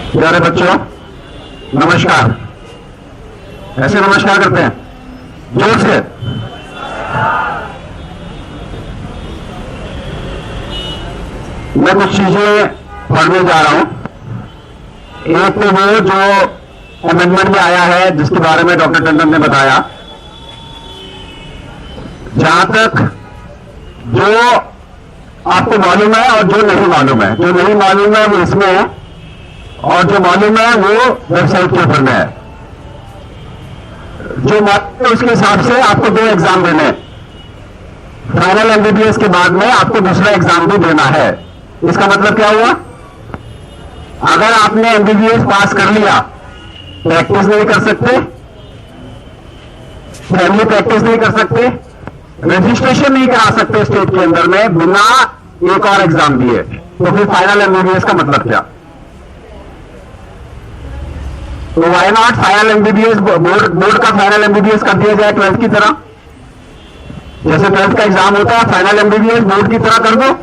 प्यारे बच्चों, नमस्कार। ऐसे नमस्कार करते हैं जोर से। मैं कुछ चीजें पढ़ने जा रहा हूं। एक तो वो जो अमेंडमेंट में आया है जिसके बारे में डॉक्टर टंडन ने बताया। जहां तक जो आपको मालूम है और जो नहीं मालूम है, जो नहीं मालूम है वो इसमें है और जो मालूम है वो वेबसाइट के ऊपर में है। जो मालूम है उसके हिसाब से आपको 2 एग्जाम देने हैं। फाइनल एमबीबीएस के बाद में आपको दूसरा एग्जाम भी देना है। इसका मतलब क्या हुआ? अगर आपने एमबीबीएस पास कर लिया, प्रैक्टिस नहीं कर सकते, फैमिली प्रैक्टिस नहीं कर सकते, रजिस्ट्रेशन नहीं करा सकते स्टेट के अंदर में बिना एक और एग्जाम दिए, तो फिर फाइनल एमबीबीएस का मतलब क्या? तो why not final MBBS, board का फाइनल एमबीबीएस कर दिया जाए 12th की तरह। जैसे 12th का एग्जाम होता है, फाइनल एमबीबीएस बोर्ड की तरह कर दो।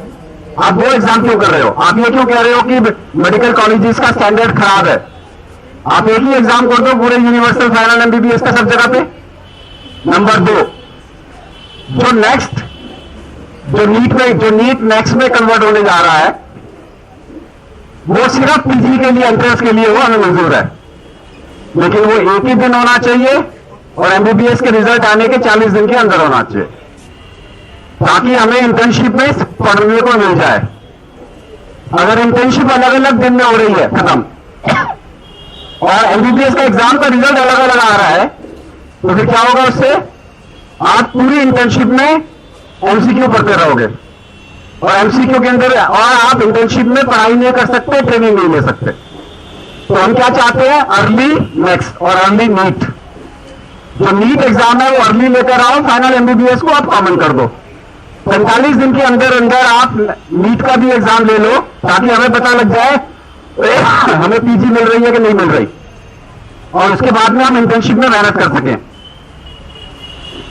आप 2 एग्जाम क्यों कर रहे हो? आप ये क्यों कह रहे हो कि मेडिकल कॉलेजेस का स्टैंडर्ड खराब है? आप एक ही एग्जाम कर दो पूरे यूनिवर्सल फाइनल एमबीबीएस का सब जगह पे। नंबर 2, जो नीट नेक्स्ट में कन्वर्ट होने जा रहा है वो सिर्फ पीजी के लिए, एंट्रेंस के लिए वो हमें मंजूर है, लेकिन वो एक ही दिन होना चाहिए और एमबीबीएस के रिजल्ट आने के 40 दिन के अंदर होना चाहिए, ताकि हमें इंटर्नशिप में पढ़ने को मिल जाए। अगर इंटर्नशिप अलग अलग दिन में हो रही है, खत्म, और एमबीबीएस का एग्जाम का रिजल्ट अलग अलग आ रहा है, तो फिर क्या होगा उससे? आप पूरी इंटर्नशिप में एमसीक्यू पढ़ते रहोगे और एमसीक्यू के अंदर, और आप इंटर्नशिप में पढ़ाई नहीं कर सकते, ट्रेनिंग नहीं ले सकते। तो हम क्या चाहते हैं? अर्ली नेक्स्ट और अर्ली नीट। जो नीट एग्जाम है वो अर्ली लेकर आओ, फाइनल एमबीबीएस को आप कॉमन कर दो। 45 दिन के अंदर अंदर आप नीट का भी एग्जाम ले लो, ताकि हमें पता लग जाए हमें पीजी मिल रही है कि नहीं मिल रही, और उसके बाद में हम इंटर्नशिप में मेहनत कर सकें।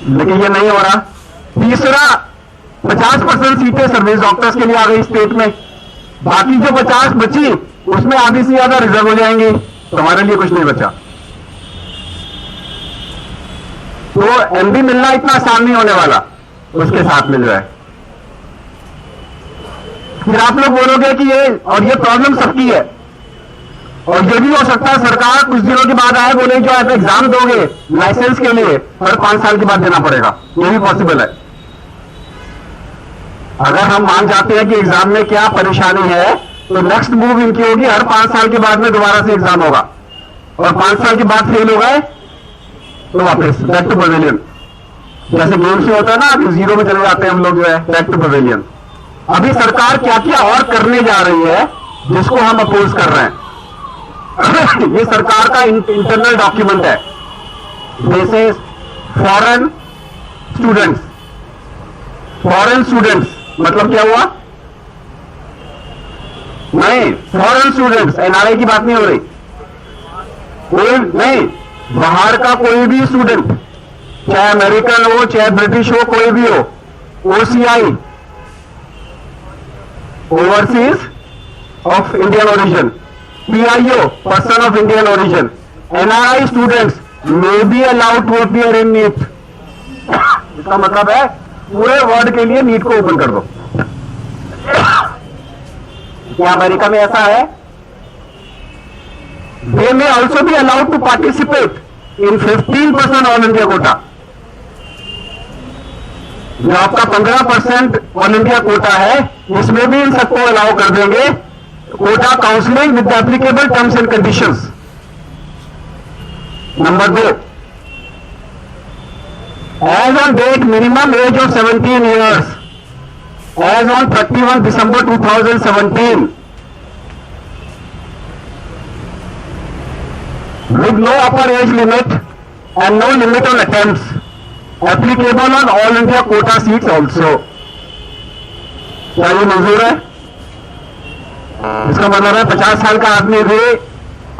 लेकिन ये नहीं हो रहा। तीसरा, 50% सीटें सर्विस डॉक्टर्स के लिए आ गई स्टेट में, बाकी जो 50 बची उसमें आधी से ज्यादा रिजर्व हो जाएंगी, तो हमारे लिए कुछ नहीं बचा। तो एमडी मिलना इतना आसान नहीं होने वाला, उसके साथ मिल जाए। फिर आप लोग बोलोगे कि ये प्रॉब्लम सबकी है, और ये भी हो सकता है सरकार कुछ दिनों के बाद आए, बोले जो आप एग्जाम दोगे लाइसेंस के लिए हर 5 साल के बाद देना पड़ेगा। ये भी पॉसिबल है। अगर हम मान जाते हैं कि एग्जाम में क्या परेशानी है, तो नेक्स्ट मूव इनकी होगी, हर 5 साल के बाद में दोबारा से एग्जाम होगा, और 5 साल के बाद फेल हो गए तो वापस बैक टू पवेलियन। जैसे गेम्स में होता है ना, अभी 0 में चले जाते हैं हम लोग, जो है बैक टू पवेलियन। अभी सरकार क्या क्या और करने जा रही है जिसको हम अपोज कर रहे हैं। ये सरकार का इंटरनल डॉक्यूमेंट है। जैसे फॉरेन स्टूडेंट्स मतलब क्या हुआ? नहीं, फॉरेन स्टूडेंट्स, एनआरआई की बात नहीं हो रही। कोई नहीं, बाहर का कोई भी स्टूडेंट, चाहे अमेरिकन हो चाहे ब्रिटिश हो, कोई भी हो, OCI, overseas of Indian origin, PIO, person of Indian origin, NRI students may be allowed to appear in NEET. इसका मतलब है पूरे वर्ल्ड के लिए नीट को ओपन कर दो। क्या अमेरिका में ऐसा है? They may also be allowed to participate in 15% all India quota. जो आपका 15% ऑल इंडिया कोटा है, इसमें भी इन सबको अलाउ कर देंगे। Quota counselling with applicable terms and conditions. Number 2, age on date minimum age of 17 years, as on 31 December 2017, with no upper age limit and no limit on attempts, applicable on all India quota seats also. क्या ये मंजूर है? इसका मतलब है 50 साल का आदमी भी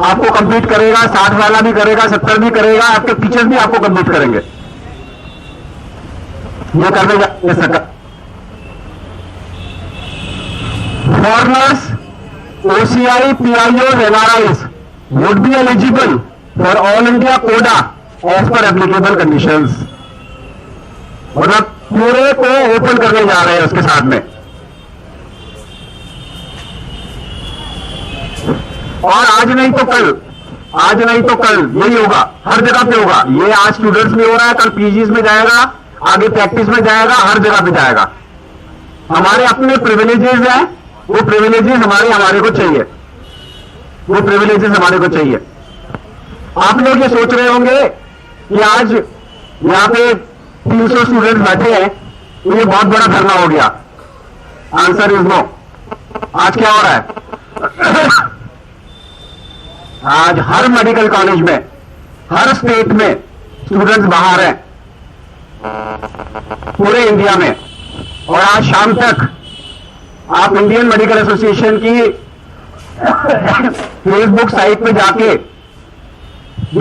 आपको कंप्लीट करेगा, 60 वाला भी करेगा, 70 भी करेगा, आपके टीचर्स भी आपको कंप्लीट करेंगे। ये करने जाएंगे सरकार। Foreigners OCI, PIOs, NRIs would be eligible for All India quota as per applicable conditions. मतलब पूरे को ओपन करने जा रहे हैं उसके साथ में. और आज नहीं तो कल यही होगा, हर जगह पे होगा. ये आज स्टूडेंट्स में हो रहा है, कल पीजीज में जाएगा, आगे प्रैक्टिस में जाएगा, हर जगह पे जाएगा. हमारे अपने प्रिविलेजेस हैं, वो प्रिविलेजेस हमारे को चाहिए, वो प्रिविलेजेस हमारे को चाहिए. आप लोग ये सोच रहे होंगे कि आज यहां पे 300 स्टूडेंट्स बैठे हैं तो ये बहुत बड़ा धरना हो गया. Answer is no. आज क्या हो रहा है? आज हर मेडिकल कॉलेज में, हर स्टेट में स्टूडेंट्स बाहर हैं, पूरे इंडिया में. और आज शाम तक आप इंडियन मेडिकल एसोसिएशन की फेसबुक साइट पे जाके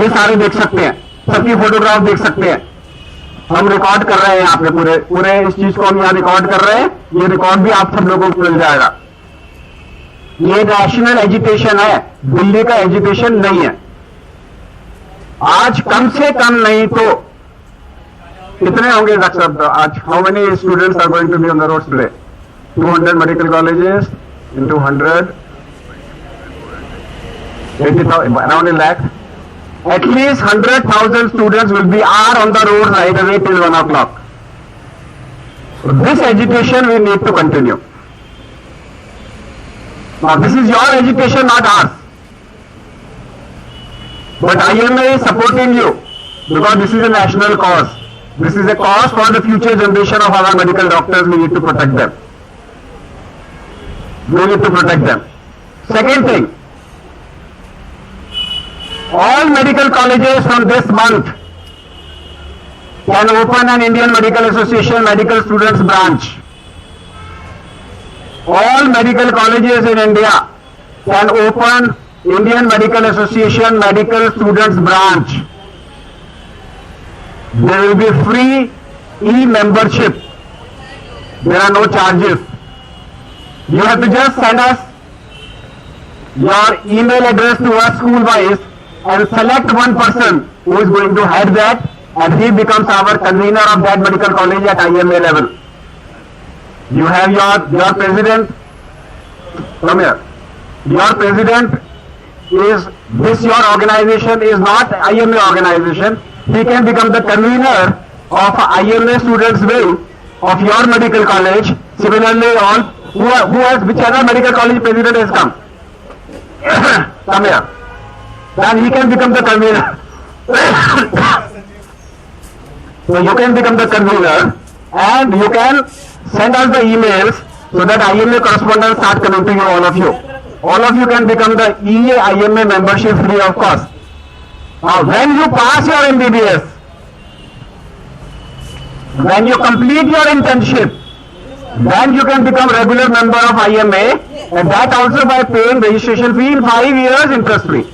ये सारे देख सकते हैं, सबकी फोटोग्राफ देख सकते हैं. हम रिकॉर्ड कर रहे हैं यहाँ पे, पूरे इस चीज को हम यहाँ रिकॉर्ड कर रहे हैं. ये रिकॉर्ड भी आप सब लोगों को मिल जाएगा. ये नेशनल एजुकेशन है, दिल्ली का एजुकेशन नहीं है. आज कम से कम नहीं तो कितने होंगे डॉक्टर आज? How many students are going to be on the roads today? 200 medical colleges into 100, 80,000, around a lakh. At least 100,000 students will be on the road right away till 1 o'clock. So this education we need to continue. Now this is your education, not ours. But IMA is supporting you because this is a national cause. This is a cause for the future generation of our medical doctors. We need to protect them. We need to protect them. Second thing, all medical colleges from this month can open an Indian Medical Association Medical Students branch. All medical colleges in India can open Indian Medical Association Medical Students branch. There will be free e-membership. There are no charges. You have to just send us your email address to us school-wise and select one person who is going to head that, and he becomes our convener of that medical college at IMA level. You have your president. Come here. Your president is this. Your organization is not IMA organization. He can become the convener of IMA students wing of your medical college. Similarly, all who has whichever medical college president has come. Come here. Then he can become the convener. So you can become the convener, and you can send us the emails so that IMA correspondents start coming to you, all of you. All of you can become the IMA membership free of cost. Now, when you pass your MBBS, when you complete your internship, then you can become regular member of IMA, and that also by paying registration fee in 5 years interest free.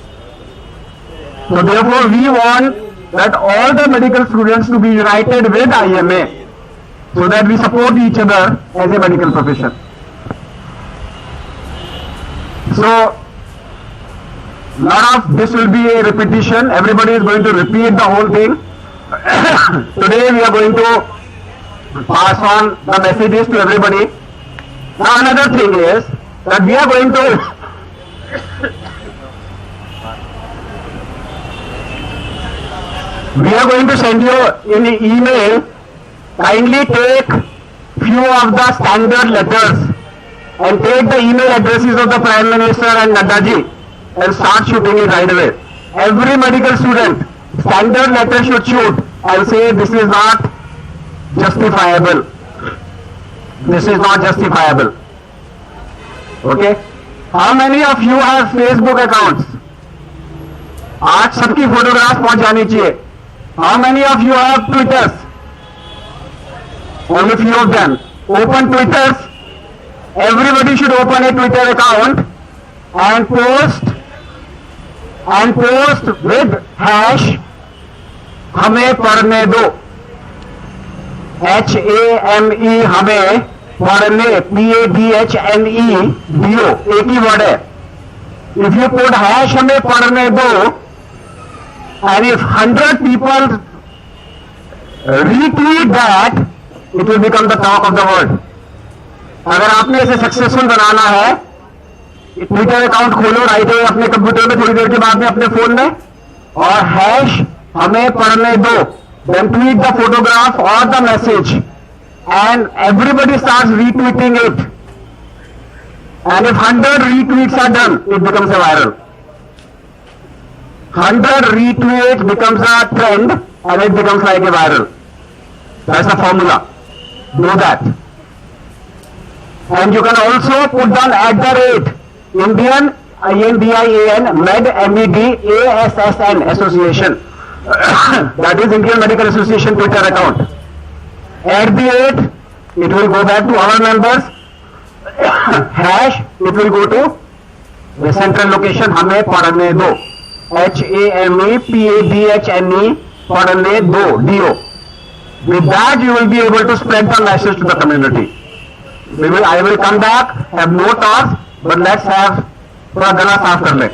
So therefore, we want that all the medical students to be united with IMA so that we support each other as a medical profession. So, lot of this will be a repetition. Everybody is going to repeat the whole thing. Today we are going to pass on the messages to everybody. Now another thing is that we are going to send you in the email. Kindly take few of the standard letters and take the email addresses of the Prime Minister and Nadda ji and start shooting it right away. Every medical student, standard letter should shoot and say this is not justifiable. This is not justifiable. Okay? How many of you have Facebook accounts? आज सबकी photograph पहुंच जानी चाहिए. How many of you have Twitters? Only few of them. Open Twitters. Everybody should open a Twitter account and post with hash हमें पढ़ने दो. HAME हमें पढ़ने PADHNE DO एक ही वर्ड है. If you put hash हमें पढ़ने दो, and if 100 people retweet that, it will become the talk of the world. अगर आपने इसे सक्सेसफुल बनाना है, ट्विटर अकाउंट खोलो राइट अवे अपने कंप्यूटर में थोड़ी देर के बाद में अपने फोन में, और हैश हमें पढ़ने दो, then tweet the photograph or the message, and everybody starts retweeting it. And if 100 retweets are done, it becomes a viral. 100 retweets becomes a trend, and it becomes like a viral. That's the formula. Do that. And you can also put down @ Indian INDIAN Med MEDASSN Association. That is Indian Medical Association Twitter account. @ it will go back to our members. Hash it will go to the central location हमें पढ़ने दो, HAMEPADHNE पढ़ने दो, DO. With that you will be able to spread the message to the community. I will come back, have more talks, but let's have थोड़ा गला साफ कर ले.